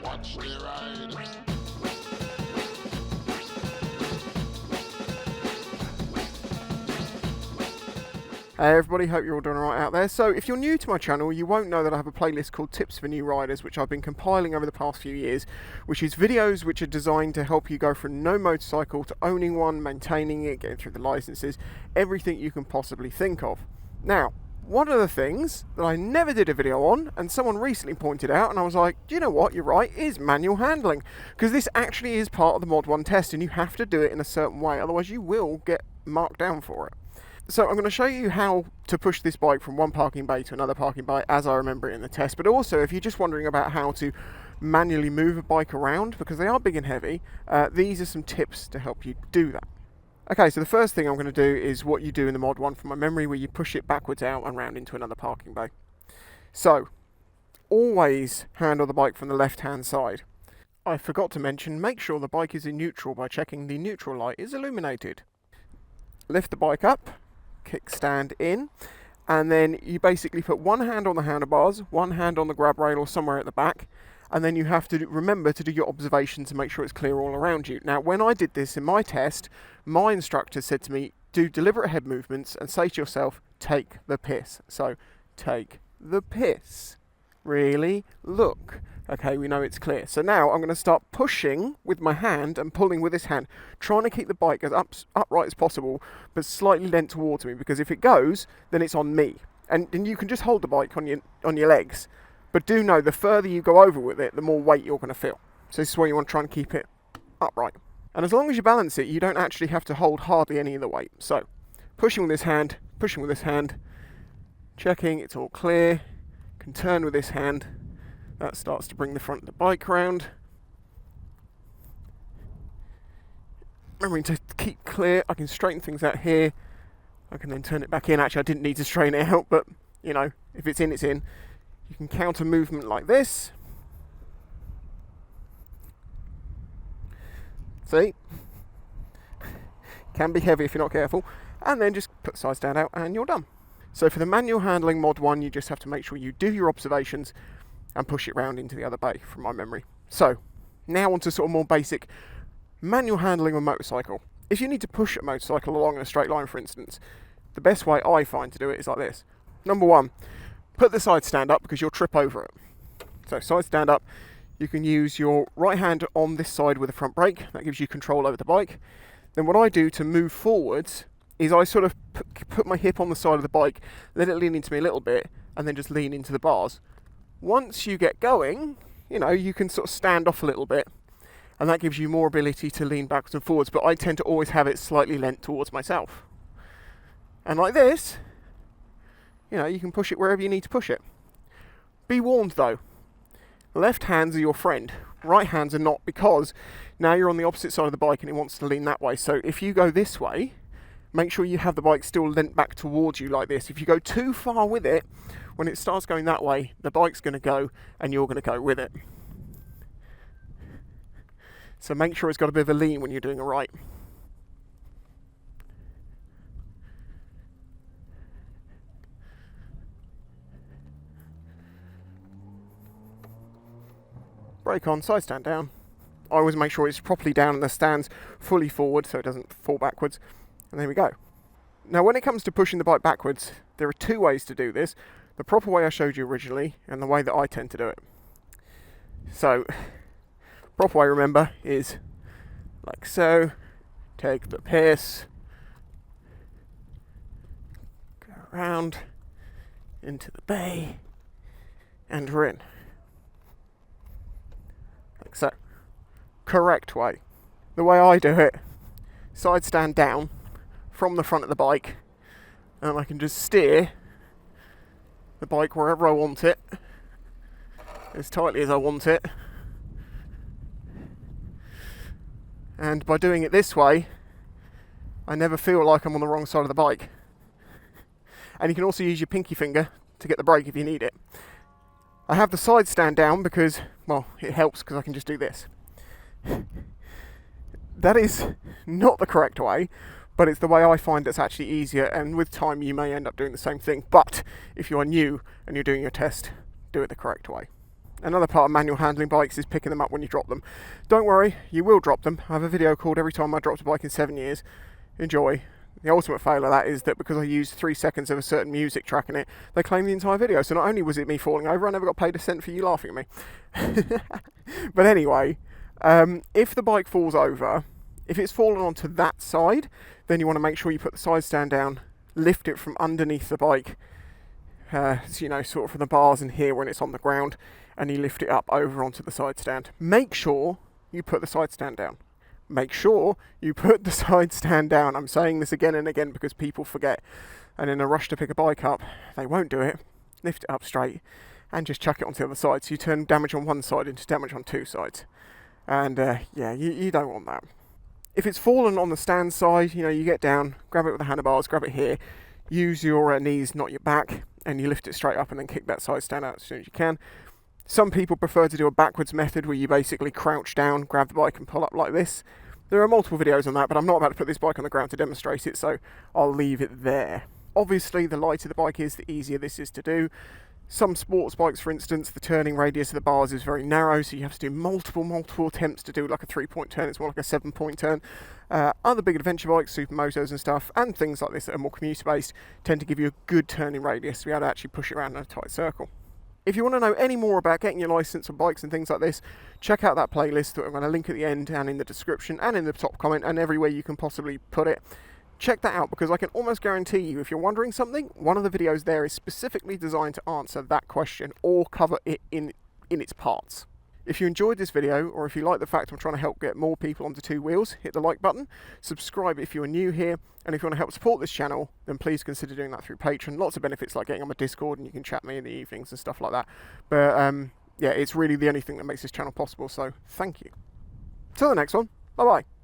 Watch the ride. Hey everybody, hope you're all doing alright out there. So if you're new to my channel, you won't know that I have a playlist called Tips for New Riders, which I've been compiling over the past few years, which is videos which are designed to help you go from no motorcycle to owning one, maintaining it, getting through the licenses, everything you can possibly think of. Now, one of the things that I never did a video on, and someone recently pointed out, and I was like, do you know what, you're right, is manual handling. Because this actually is part of the Mod 1 test, and you have to do it in a certain way, otherwise you will get marked down for it. So I'm going to show you how to push this bike from one parking bay to another parking bay as I remember it in the test, but also if you're just wondering about how to manually move a bike around, because they are big and heavy, these are some tips to help you do that. Okay, so the first thing I'm going to do is what you do in the Mod 1 from my memory, where you push it backwards out and round into another parking bay. So, always handle the bike from the left-hand side. I forgot to mention, make sure the bike is in neutral by checking the neutral light is illuminated. Lift the bike up, kickstand in, and then you basically put one hand on the handlebars, one hand on the grab rail or somewhere at the back, and then you have to remember to do your observations to make sure it's clear all around you. Now, when I did this in my test, my instructor said to me, do deliberate head movements and say to yourself, take the piss. So, take the piss. Really? Look. Okay, we know it's clear. So now I'm going to start pushing with my hand and pulling with this hand, trying to keep the bike as upright as possible, but slightly leant towards me, because if it goes, then it's on me. And you can just hold the bike on your legs, but do know the further you go over with it, the more weight you're going to feel. So this is where you want to try and keep it upright. And as long as you balance it, you don't actually have to hold hardly any of the weight. So pushing with this hand, checking it's all clear, can turn with this hand. That starts to bring the front of the bike round. Remembering to keep clear, I can straighten things out here. I can then turn it back in. Actually, I didn't need to straighten it out, but you know, if it's in, it's in. You can counter movement like this. See? Can be heavy if you're not careful. And then just put the side stand out and you're done. So for the manual handling Mod 1, you just have to make sure you do your observations and push it round into the other bay from my memory. So now on to sort of more basic manual handling of a motorcycle. If you need to push a motorcycle along in a straight line, for instance, the best way I find to do it is like this. Number one, put the side stand up because you'll trip over it. So side stand up, you can use your right hand on this side with the front brake. That gives you control over the bike. Then what I do to move forwards is I sort of put my hip on the side of the bike, let it lean into me a little bit, and then just lean into the bars. Once you get going, you know, you can sort of stand off a little bit, and that gives you more ability to lean backwards and forwards, but I tend to always have it slightly leant towards myself. And like this, you know, you can push it wherever you need to push it. Be warned though, left hands are your friend, right hands are not, because now you're on the opposite side of the bike and it wants to lean that way. So if you go this way, make sure you have the bike still leant back towards you like this. If you go too far with it, when it starts going that way, the bike's going to go and you're going to go with it. So make sure it's got a bit of a lean when you're doing it right. Brake on, side stand down. I always make sure it's properly down and the stand's fully forward so it doesn't fall backwards. And there we go. Now when it comes to pushing the bike backwards, there are two ways to do this. The proper way I showed you originally, and the way that I tend to do it. So, proper way, remember, is like so. Take the piss. Go around into the bay. And we're in. Like so. Correct way. The way I do it, side stand down from the front of the bike, and I can just steer the bike wherever I want it, as tightly as I want it. And by doing it this way, I never feel like I'm on the wrong side of the bike. And you can also use your pinky finger to get the brake if you need it. I have the side stand down because, well, it helps because I can just do this. That is not the correct way, but it's the way I find that's actually easier, and with time you may end up doing the same thing. But if you are new and you're doing your test, do it the correct way. Another part of manual handling bikes is picking them up when you drop them. Don't worry, you will drop them. I have a video called Every Time I Dropped a Bike in 7 Years. Enjoy. The ultimate fail of that is that because I used 3 seconds of a certain music track in it, they claim the entire video. So not only was it me falling over, I never got paid a cent for you laughing at me. But anyway, if the bike falls over, if it's fallen onto that side, then you want to make sure you put the side stand down, lift it from underneath the bike, so, you know, sort of from the bars in here when it's on the ground, and you lift it up over onto the side stand. Make sure you put the side stand down. Make sure you put the side stand down. I'm saying this again and again because people forget, and in a rush to pick a bike up, they won't do it. Lift it up straight and just chuck it onto the other side, so you turn damage on one side into damage on 2 sides. And yeah, you don't want that. If it's fallen on the stand side, you know, you get down, grab it with the handlebars, grab it here, use your knees, not your back, and you lift it straight up and then kick that side stand out as soon as you can. Some people prefer to do a backwards method where you basically crouch down, grab the bike and pull up like this. There are multiple videos on that, but I'm not about to put this bike on the ground to demonstrate it, so I'll leave it there. Obviously, the lighter the bike is, the easier this is to do. Some sports bikes, for instance, the turning radius of the bars is very narrow, so you have to do multiple attempts to do like a 3-point turn. It's more like a 7-point turn. Other big adventure bikes, supermotos and stuff, and things like this that are more commuter-based, tend to give you a good turning radius to be able to actually push it around in a tight circle. If you want to know any more about getting your license on bikes and things like this, check out that playlist that I'm going to link at the end and in the description and in the top comment and everywhere you can possibly put it. Check that out, because I can almost guarantee you, if you're wondering something, one of the videos there is specifically designed to answer that question or cover it in its parts. If you enjoyed this video, or if you like the fact I'm trying to help get more people onto 2 wheels, hit the like button, subscribe if you are new here, and if you want to help support this channel, then please consider doing that through Patreon. Lots of benefits like getting on my Discord, and you can chat me in the evenings and stuff like that. But yeah, it's really the only thing that makes this channel possible, so thank you. Till the next one, bye bye.